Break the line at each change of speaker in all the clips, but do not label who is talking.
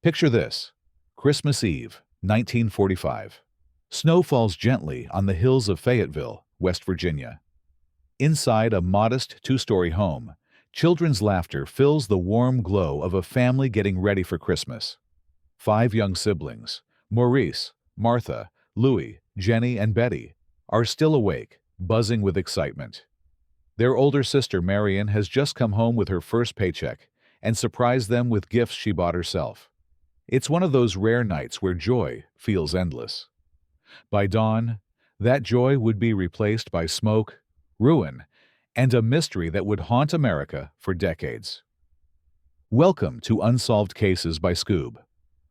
Picture this: Christmas Eve, 1945. Snow falls gently on the hills of Fayetteville, West Virginia. Inside a modest two-story home, children's laughter fills the warm glow of a family getting ready for Christmas. 5 young siblings, Maurice, Martha, Louis, Jenny, and Betty, are still awake, buzzing with excitement. Their older sister Marion has just come home with her first paycheck and surprised them with gifts she bought herself. It's one of those rare nights where joy feels endless. By dawn, that joy would be replaced by smoke, ruin, and a mystery that would haunt America for decades. Welcome to Unsolved Cases by Skoob.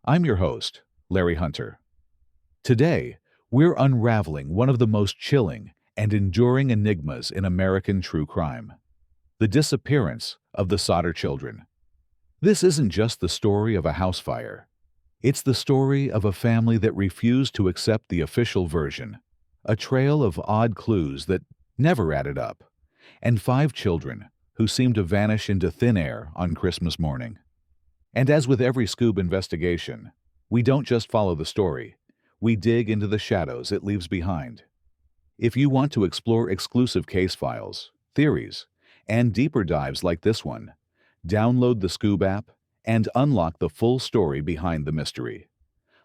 I'm your host, Larry Hunter. Today, we're unraveling one of the most chilling and enduring enigmas in American true crime: the disappearance of the Sodder children. This isn't just the story of a house fire. It's the story of a family that refused to accept the official version, a trail of odd clues that never added up, and 5 children who seemed to vanish into thin air on Christmas morning. And as with every Skoob investigation, we don't just follow the story, we dig into the shadows it leaves behind. If you want to explore exclusive case files, theories, and deeper dives like this one, download the Skoob app and unlock the full story behind the mystery.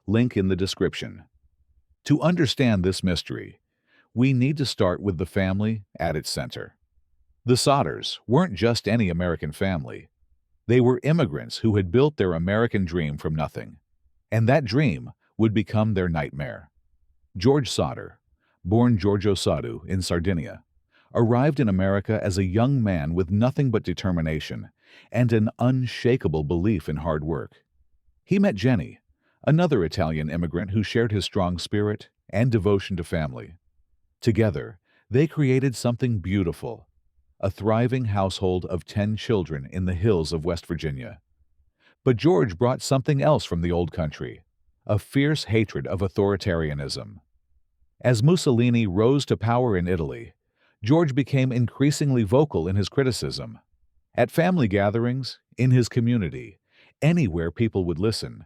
Link in the description. To understand this mystery, we need to start with the family at its center. The Sodders weren't just any American family. They were immigrants who had built their American dream from nothing, and that dream would become their nightmare. George Sodder, born Giorgio Sodder in Sardinia, arrived in America as a young man with nothing but determination and an unshakable belief in hard work. He met Jenny, another Italian immigrant who shared his strong spirit and devotion to family. Together, they created something beautiful: a thriving household of 10 children in the hills of West Virginia. But George brought something else from the old country: a fierce hatred of authoritarianism. As Mussolini rose to power in Italy, George became increasingly vocal in his criticism. At family gatherings, in his community, anywhere people would listen,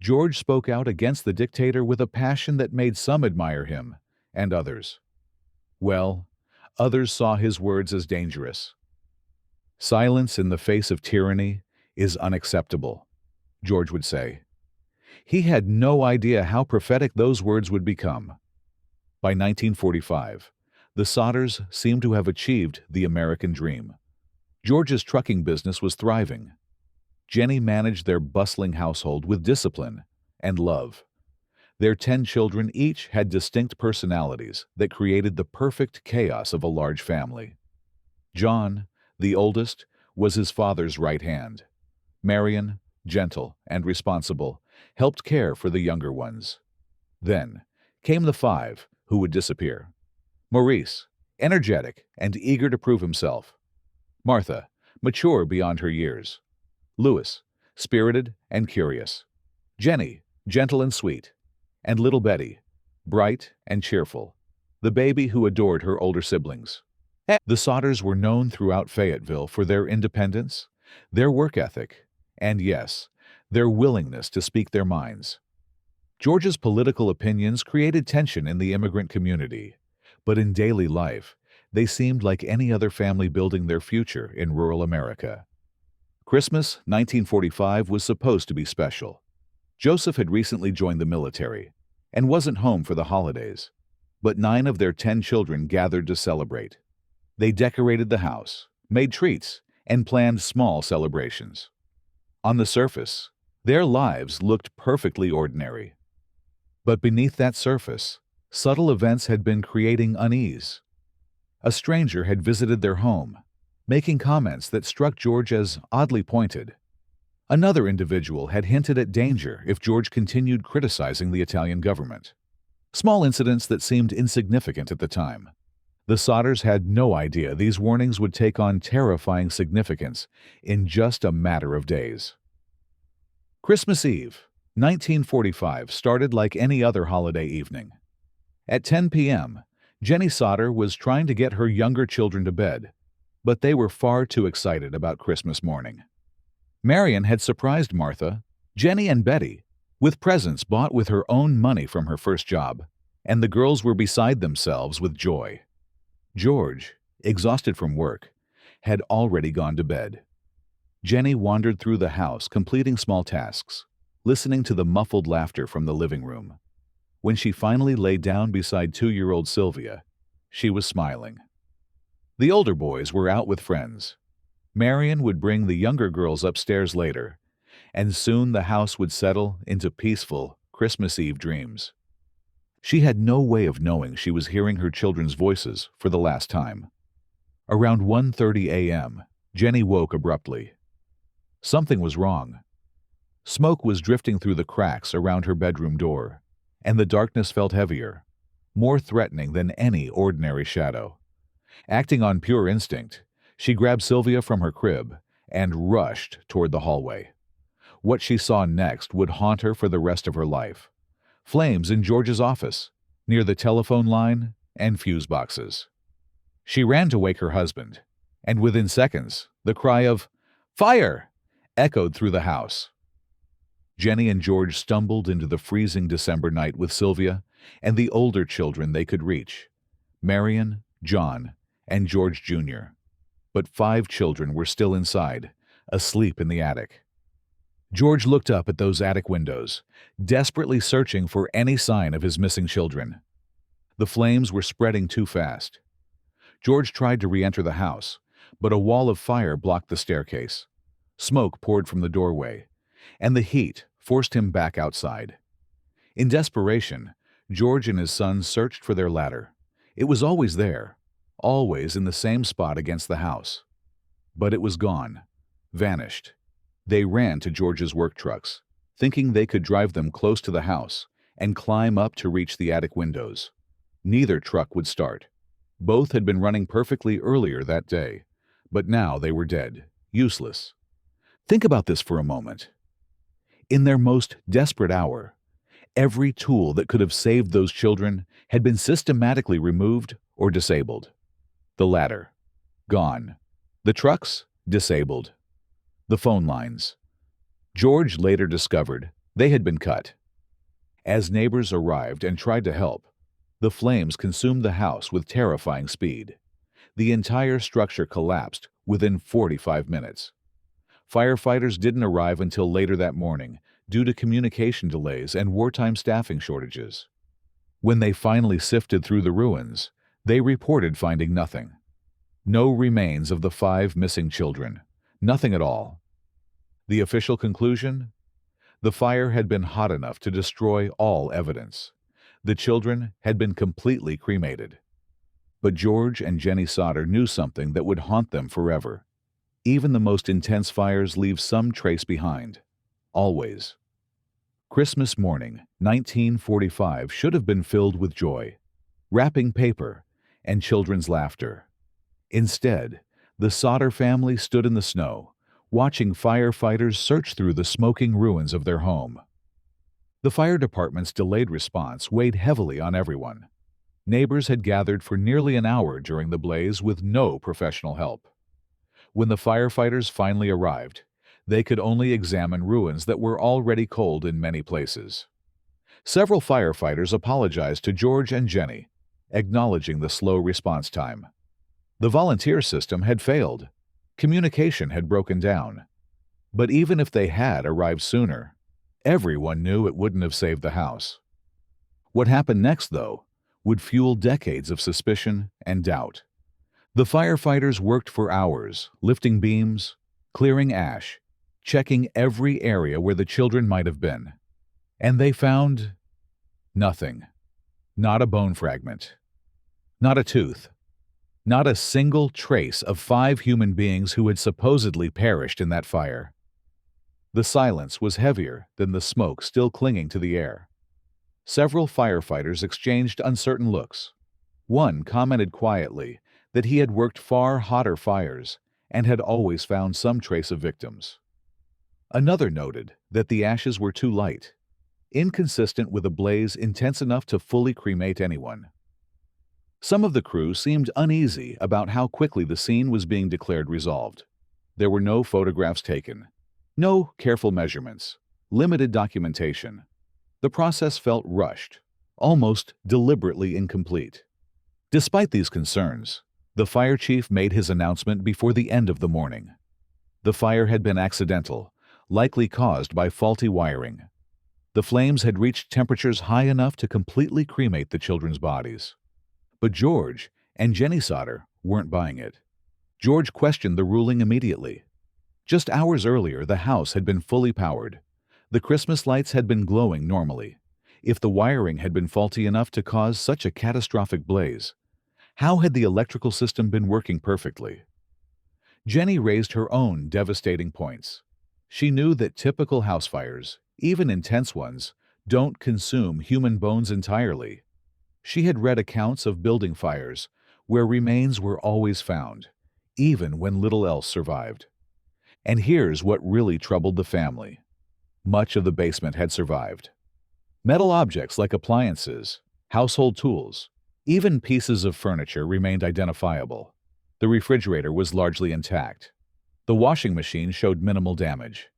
George spoke out against the dictator with a passion that made some admire him, and others saw his words as dangerous. "Silence in the face of tyranny is unacceptable," George would say. He had no idea how prophetic those words would become. By 1945, the Sodders seemed to have achieved the American dream. George's trucking business was thriving. Jenny managed their bustling household with discipline and love. Their 10 children each had distinct personalities that created the perfect chaos of a large family. John, the oldest, was his father's right hand. Marion, gentle and responsible, helped care for the younger ones. Then came the 5 who would disappear: Maurice, energetic and eager to prove himself; Martha, mature beyond her years; Louis, spirited and curious; Jenny, gentle and sweet; and little Betty, bright and cheerful, the baby who adored her older siblings. The Sodders were known throughout Fayetteville for their independence, their work ethic, and yes, their willingness to speak their minds. George's political opinions created tension in the immigrant community, but in daily life, they seemed like any other family building their future in rural America. Christmas 1945 was supposed to be special. Joseph had recently joined the military and wasn't home for the holidays, but 9 of their 10 children gathered to celebrate. They decorated the house, made treats, and planned small celebrations. On the surface, their lives looked perfectly ordinary. But beneath that surface, subtle events had been creating unease. A stranger had visited their home, making comments that struck George as oddly pointed. Another individual had hinted at danger if George continued criticizing the Italian government. Small incidents that seemed insignificant at the time. The Sodders had no idea these warnings would take on terrifying significance in just a matter of days. Christmas Eve, 1945, started like any other holiday evening. At 10 p.m., Jenny Sodder was trying to get her younger children to bed, but they were far too excited about Christmas morning. Marion had surprised Martha Jenny and Betty, with presents bought with her own money from her first job, and the girls were beside themselves with joy. George, exhausted from work, had already gone to bed. Jenny wandered through the house, completing small tasks, listening to the muffled laughter from the living room. When she finally lay down beside 2-year-old Sylvia, she was smiling. The older boys were out with friends. Marion would bring the younger girls upstairs later, and soon the house would settle into peaceful Christmas Eve dreams. She had no way of knowing she was hearing her children's voices for the last time. Around 1:30 a.m., Jenny woke abruptly. Something was wrong. Smoke was drifting through the cracks around her bedroom door, and the darkness felt heavier, more threatening than any ordinary shadow. Acting on pure instinct, she grabbed Sylvia from her crib and rushed toward the hallway. What she saw next would haunt her for the rest of her life. Flames in George's office, near the telephone line and fuse boxes. She ran to wake her husband, and within seconds, the cry of "Fire!" echoed through the house. Jenny and George stumbled into the freezing December night with Sylvia and the older children they could reach, Marion, John, and George Jr. But 5 children were still inside, asleep in the attic. George looked up at those attic windows, desperately searching for any sign of his missing children. The flames were spreading too fast. George tried to re-enter the house, but a wall of fire blocked the staircase. Smoke poured from the doorway, and the heat forced him back outside. In desperation, George and his son searched for their ladder. It was always there, always in the same spot against the house. But it was gone, vanished. They ran to George's work trucks, thinking they could drive them close to the house and climb up to reach the attic windows. Neither truck would start. Both had been running perfectly earlier that day, but now they were dead, useless. Think about this for a moment. In their most desperate hour, every tool that could have saved those children had been systematically removed or disabled. The ladder, gone. The trucks, disabled. The phone lines. George later discovered they had been cut. As neighbors arrived and tried to help, the flames consumed the house with terrifying speed. The entire structure collapsed within 45 minutes. Firefighters didn't arrive until later that morning due to communication delays and wartime staffing shortages. When they finally sifted through the ruins, they reported finding nothing. No remains of the 5 missing children. Nothing at all. The official conclusion? The fire had been hot enough to destroy all evidence. The children had been completely cremated. But George and Jenny Sodder knew something that would haunt them forever. Even the most intense fires leave some trace behind. Always. Christmas morning, 1945, should have been filled with joy, wrapping paper, and children's laughter. Instead, the Sodder family stood in the snow, watching firefighters search through the smoking ruins of their home. The fire department's delayed response weighed heavily on everyone. Neighbors had gathered for nearly an hour during the blaze with no professional help. When the firefighters finally arrived, they could only examine ruins that were already cold in many places. Several firefighters apologized to George and Jenny, acknowledging the slow response time. The volunteer system had failed. Communication had broken down. But even if they had arrived sooner, everyone knew it wouldn't have saved the house. What happened next, though, would fuel decades of suspicion and doubt. The firefighters worked for hours, lifting beams, clearing ash, checking every area where the children might have been. And they found nothing. Not a bone fragment. Not a tooth. Not a single trace of 5 human beings who had supposedly perished in that fire. The silence was heavier than the smoke still clinging to the air. Several firefighters exchanged uncertain looks. One commented quietly that he had worked far hotter fires and had always found some trace of victims. Another noted that the ashes were too light, inconsistent with a blaze intense enough to fully cremate anyone. Some of the crew seemed uneasy about how quickly the scene was being declared resolved. There were no photographs taken, no careful measurements, limited documentation. The process felt rushed, almost deliberately incomplete. Despite these concerns, the fire chief made his announcement before the end of the morning. The fire had been accidental, likely caused by faulty wiring. The flames had reached temperatures high enough to completely cremate the children's bodies. But George and Jenny Sodder weren't buying it. George questioned the ruling immediately. Just hours earlier, the house had been fully powered. The Christmas lights had been glowing normally. If the wiring had been faulty enough to cause such a catastrophic blaze, how had the electrical system been working perfectly? Jenny raised her own devastating points. She knew that typical house fires, even intense ones, don't consume human bones entirely. She had read accounts of building fires where remains were always found, even when little else survived. And here's what really troubled the family. Much of the basement had survived. Metal objects like appliances, household tools, even pieces of furniture remained identifiable. The refrigerator was largely intact. The washing machine showed minimal damage.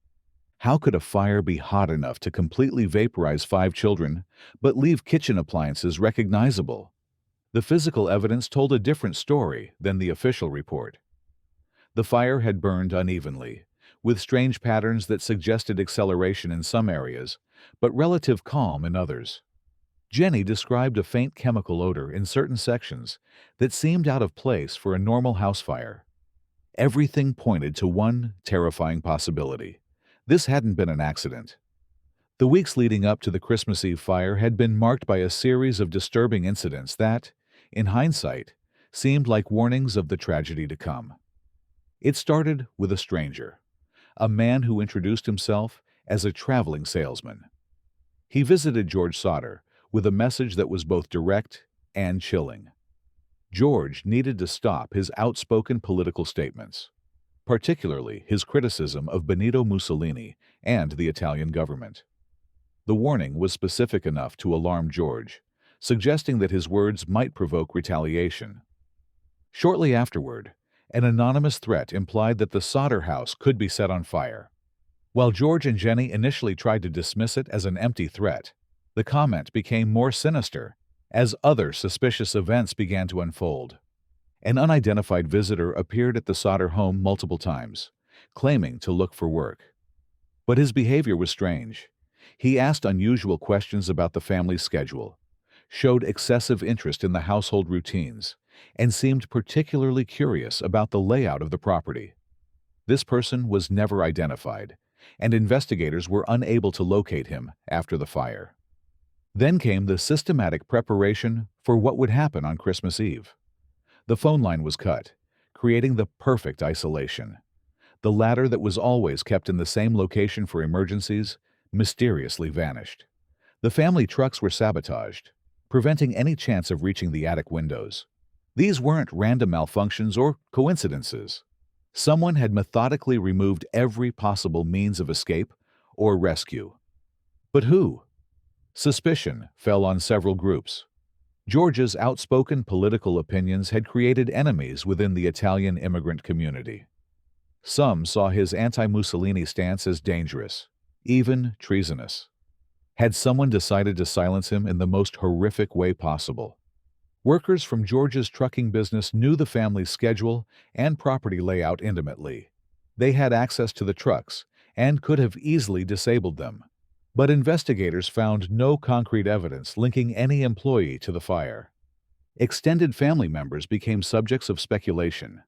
How could a fire be hot enough to completely vaporize 5 children, but leave kitchen appliances recognizable? The physical evidence told a different story than the official report. The fire had burned unevenly, with strange patterns that suggested acceleration in some areas, but relative calm in others. Jenny described a faint chemical odor in certain sections that seemed out of place for a normal house fire. Everything pointed to one terrifying possibility. This hadn't been an accident. The weeks leading up to the Christmas Eve fire had been marked by a series of disturbing incidents that, in hindsight, seemed like warnings of the tragedy to come. It started with a stranger, a man who introduced himself as a traveling salesman. He visited George Sodder with a message that was both direct and chilling. George needed to stop his outspoken political statements, particularly his criticism of Benito Mussolini and the Italian government. The warning was specific enough to alarm George, suggesting that his words might provoke retaliation. Shortly afterward, an anonymous threat implied that the Sodder house could be set on fire. While George and Jenny initially tried to dismiss it as an empty threat, the comment became more sinister as other suspicious events began to unfold. An unidentified visitor appeared at the Sodder home multiple times, claiming to look for work. But his behavior was strange. He asked unusual questions about the family's schedule, showed excessive interest in the household routines, and seemed particularly curious about the layout of the property. This person was never identified, and investigators were unable to locate him after the fire. Then came the systematic preparation for what would happen on Christmas Eve. The phone line was cut, creating the perfect isolation. The ladder that was always kept in the same location for emergencies mysteriously vanished. The family trucks were sabotaged, preventing any chance of reaching the attic windows. These weren't random malfunctions or coincidences. Someone had methodically removed every possible means of escape or rescue. But who? Suspicion fell on several groups. George's outspoken political opinions had created enemies within the Italian immigrant community. Some saw his anti-Mussolini stance as dangerous, even treasonous. Had someone decided to silence him in the most horrific way possible? Workers from George's trucking business knew the family's schedule and property layout intimately. They had access to the trucks and could have easily disabled them. But investigators found no concrete evidence linking any employee to the fire. Extended family members became subjects of speculation.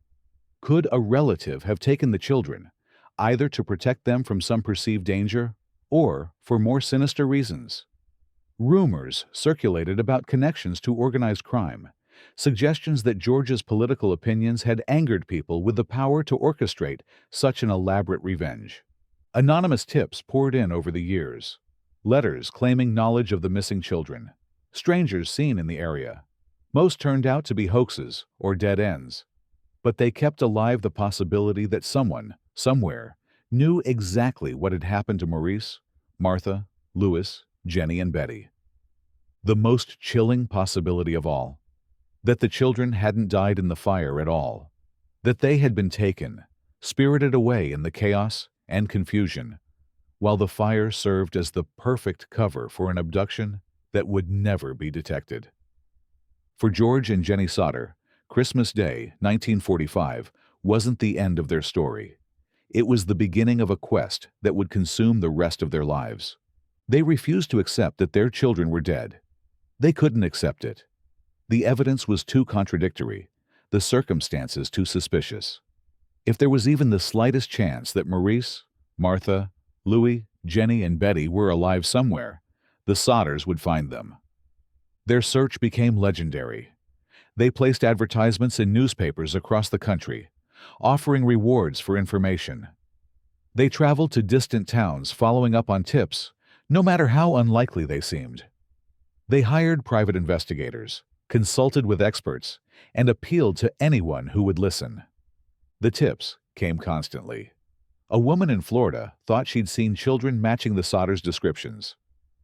Could a relative have taken the children, either to protect them from some perceived danger or for more sinister reasons? Rumors circulated about connections to organized crime, suggestions that George's political opinions had angered people with the power to orchestrate such an elaborate revenge. Anonymous tips poured in over the years. Letters claiming knowledge of the missing children. Strangers seen in the area. Most turned out to be hoaxes or dead ends. But they kept alive the possibility that someone, somewhere, knew exactly what had happened to Maurice, Martha, Louis, Jenny, and Betty. The most chilling possibility of all. That the children hadn't died in the fire at all. That they had been taken, spirited away in the chaos and confusion, while the fire served as the perfect cover for an abduction that would never be detected. For George and Jenny Sodder, Christmas Day, 1945, wasn't the end of their story. It was the beginning of a quest that would consume the rest of their lives. They refused to accept that their children were dead. They couldn't accept it. The evidence was too contradictory, the circumstances too suspicious. If there was even the slightest chance that Maurice, Martha, Louis, Jenny, and Betty were alive somewhere, the Sodders would find them. Their search became legendary. They placed advertisements in newspapers across the country, offering rewards for information. They traveled to distant towns following up on tips, no matter how unlikely they seemed. They hired private investigators, consulted with experts, and appealed to anyone who would listen. The tips came constantly. A woman in Florida thought she'd seen children matching the Sodders' descriptions.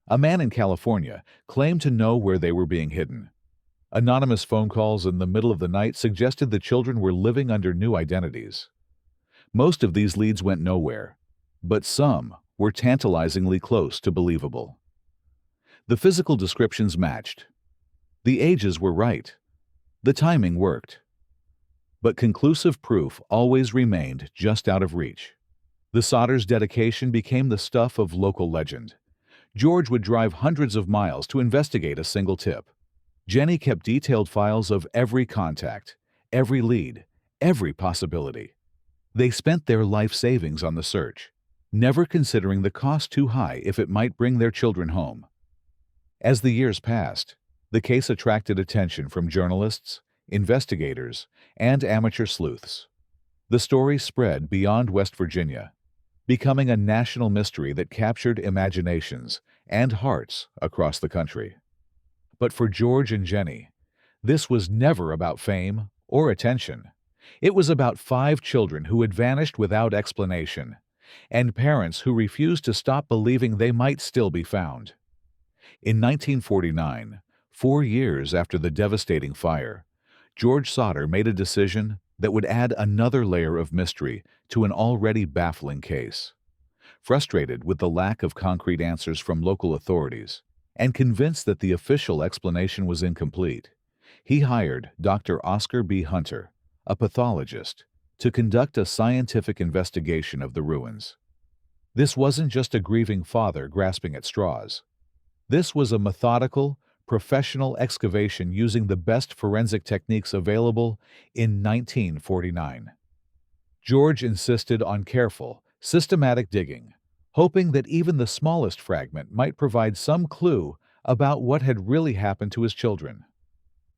A man in California claimed to know where they were being hidden. Anonymous phone calls in the middle of the night suggested the children were living under new identities. Most of these leads went nowhere, but some were tantalizingly close to believable. The physical descriptions matched. The ages were right. The timing worked. But conclusive proof always remained just out of reach. The Sodders' dedication became the stuff of local legend. George would drive hundreds of miles to investigate a single tip. Jenny kept detailed files of every contact, every lead, every possibility. They spent their life savings on the search, never considering the cost too high if it might bring their children home. As the years passed, the case attracted attention from journalists, investigators, and amateur sleuths. The story spread beyond West Virginia, becoming a national mystery that captured imaginations and hearts across the country. But for George and Jenny, this was never about fame or attention. It was about 5 children who had vanished without explanation, and parents who refused to stop believing they might still be found. In 1949, 4 years after the devastating fire, George Sodder made a decision that would add another layer of mystery to an already baffling case. Frustrated with the lack of concrete answers from local authorities, and convinced that the official explanation was incomplete, he hired Dr. Oscar B. Hunter, a pathologist, to conduct a scientific investigation of the ruins. This wasn't just a grieving father grasping at straws. This was a methodical, professional excavation using the best forensic techniques available in 1949. George insisted on careful, systematic digging, hoping that even the smallest fragment might provide some clue about what had really happened to his children.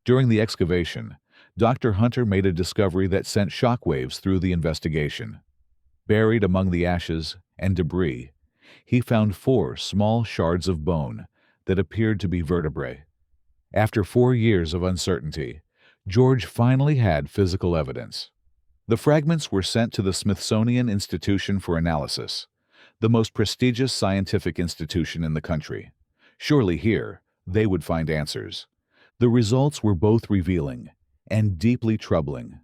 During the excavation, Dr. Hunter made a discovery that sent shockwaves through the investigation. Buried among the ashes and debris, he found 4 small shards of bone that appeared to be vertebrae. After 4 years of uncertainty, George finally had physical evidence. The fragments were sent to the Smithsonian Institution for analysis, the most prestigious scientific institution in the country. Surely here, they would find answers. The results were both revealing and deeply troubling.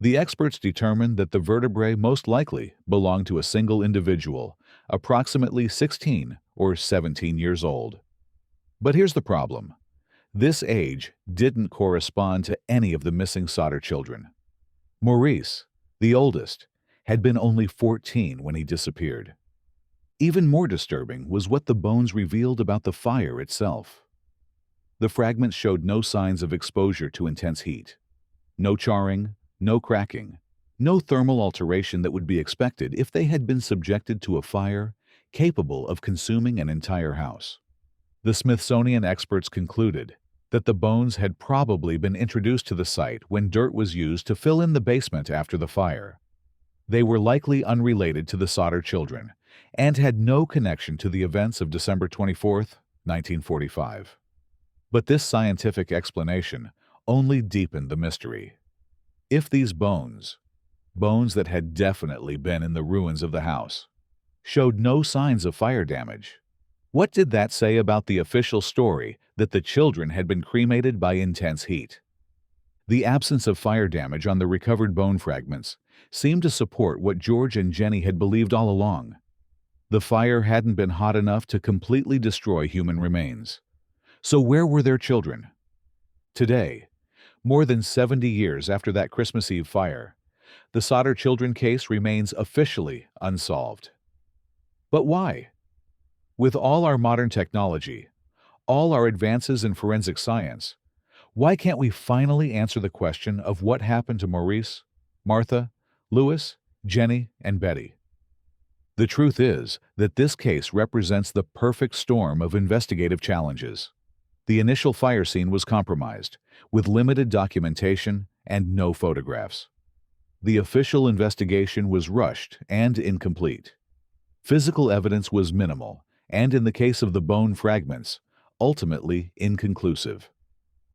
The experts determined that the vertebrae most likely belonged to a single individual, approximately 16 or 17 years old. But here's the problem. This age didn't correspond to any of the missing Sodder children. Maurice, the oldest, had been only 14 when he disappeared. Even more disturbing was what the bones revealed about the fire itself. The fragments showed no signs of exposure to intense heat. No charring, no cracking, no thermal alteration that would be expected if they had been subjected to a fire capable of consuming an entire house. The Smithsonian experts concluded that the bones had probably been introduced to the site when dirt was used to fill in the basement after the fire. They were likely unrelated to the Sodder children and had no connection to the events of December 24, 1945. But this scientific explanation only deepened the mystery. If these bones that had definitely been in the ruins of the house, showed no signs of fire damage, what did that say about the official story that the children had been cremated by intense heat? The absence of fire damage on the recovered bone fragments seemed to support what George and Jenny had believed all along. The fire hadn't been hot enough to completely destroy human remains. So where were their children? Today, more than 70 years after that Christmas Eve fire, the Sodder children case remains officially unsolved. But why? With all our modern technology, all our advances in forensic science, why can't we finally answer the question of what happened to Maurice, Martha, Louis, Jenny, and Betty? The truth is that this case represents the perfect storm of investigative challenges. The initial fire scene was compromised, with limited documentation and no photographs. The official investigation was rushed and incomplete. Physical evidence was minimal, and in the case of the bone fragments, ultimately inconclusive.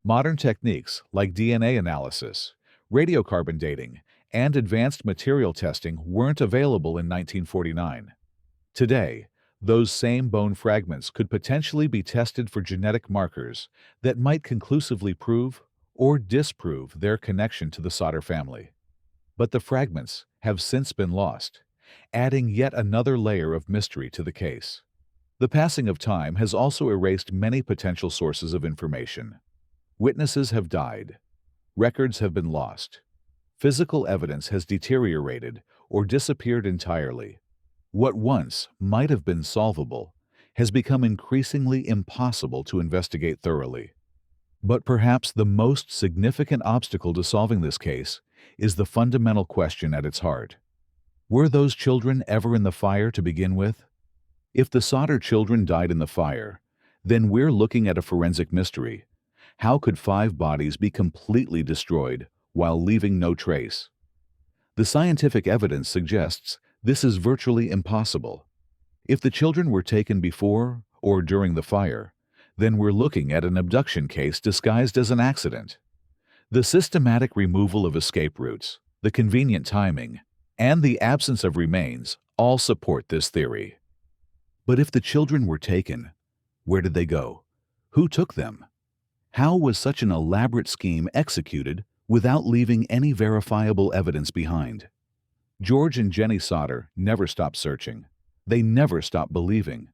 Modern techniques like DNA analysis, radiocarbon dating, and advanced material testing weren't available in 1949. Today, those same bone fragments could potentially be tested for genetic markers that might conclusively prove or disprove their connection to the Sodder family. But the fragments have since been lost, adding yet another layer of mystery to the case. The passing of time has also erased many potential sources of information. Witnesses have died. Records have been lost. Physical evidence has deteriorated or disappeared entirely. What once might have been solvable has become increasingly impossible to investigate thoroughly. But perhaps the most significant obstacle to solving this case is the fundamental question at its heart. Were those children ever in the fire to begin with? If the Sodder children died in the fire, then we're looking at a forensic mystery. How could 5 bodies be completely destroyed while leaving no trace? The scientific evidence suggests this is virtually impossible. If the children were taken before or during the fire, then we're looking at an abduction case disguised as an accident. The systematic removal of escape routes, the convenient timing, and the absence of remains all support this theory. But if the children were taken, where did they go? Who took them? How was such an elaborate scheme executed without leaving any verifiable evidence behind? George and Jenny Sodder never stopped searching. They never stopped believing.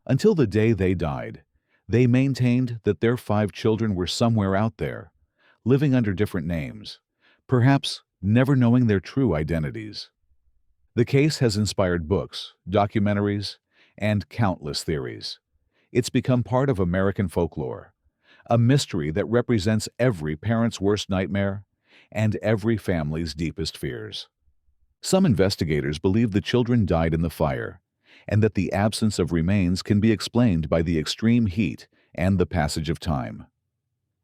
Until the day they died, they maintained that their 5 children were somewhere out there, living under different names, perhaps never knowing their true identities. The case has inspired books, documentaries, and countless theories. It's become part of American folklore, a mystery that represents every parent's worst nightmare and every family's deepest fears. Some investigators believe the children died in the fire, and that the absence of remains can be explained by the extreme heat and the passage of time.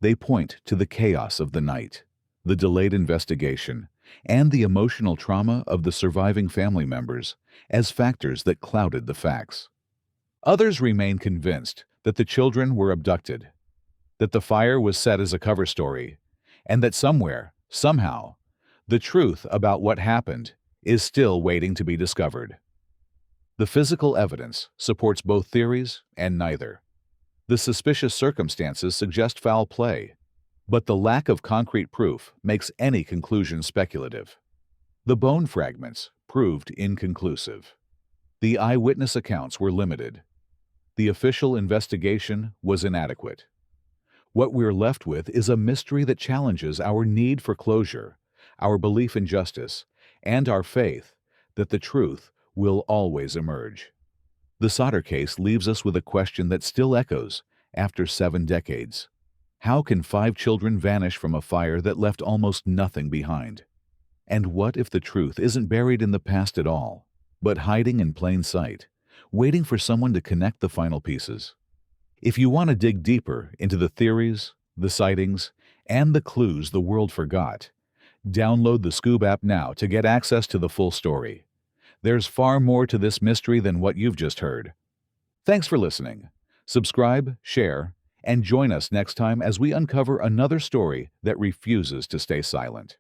They point to the chaos of the night, the delayed investigation, and the emotional trauma of the surviving family members as factors that clouded the facts. Others remain convinced that the children were abducted, that the fire was set as a cover story, and that somewhere, somehow, the truth about what happened is still waiting to be discovered. The physical evidence supports both theories and neither. The suspicious circumstances suggest foul play, but the lack of concrete proof makes any conclusion speculative. The bone fragments proved inconclusive. The eyewitness accounts were limited. The official investigation was inadequate. What we're left with is a mystery that challenges our need for closure, our belief in justice, and our faith that the truth will always emerge. The Sodder case leaves us with a question that still echoes after 7 decades. How can 5 children vanish from a fire that left almost nothing behind? And what if the truth isn't buried in the past at all, but hiding in plain sight, waiting for someone to connect the final pieces? If you want to dig deeper into the theories, the sightings, and the clues the world forgot, download the Skoob app now to get access to the full story. There's far more to this mystery than what you've just heard. Thanks for listening. Subscribe, share, and join us next time as we uncover another story that refuses to stay silent.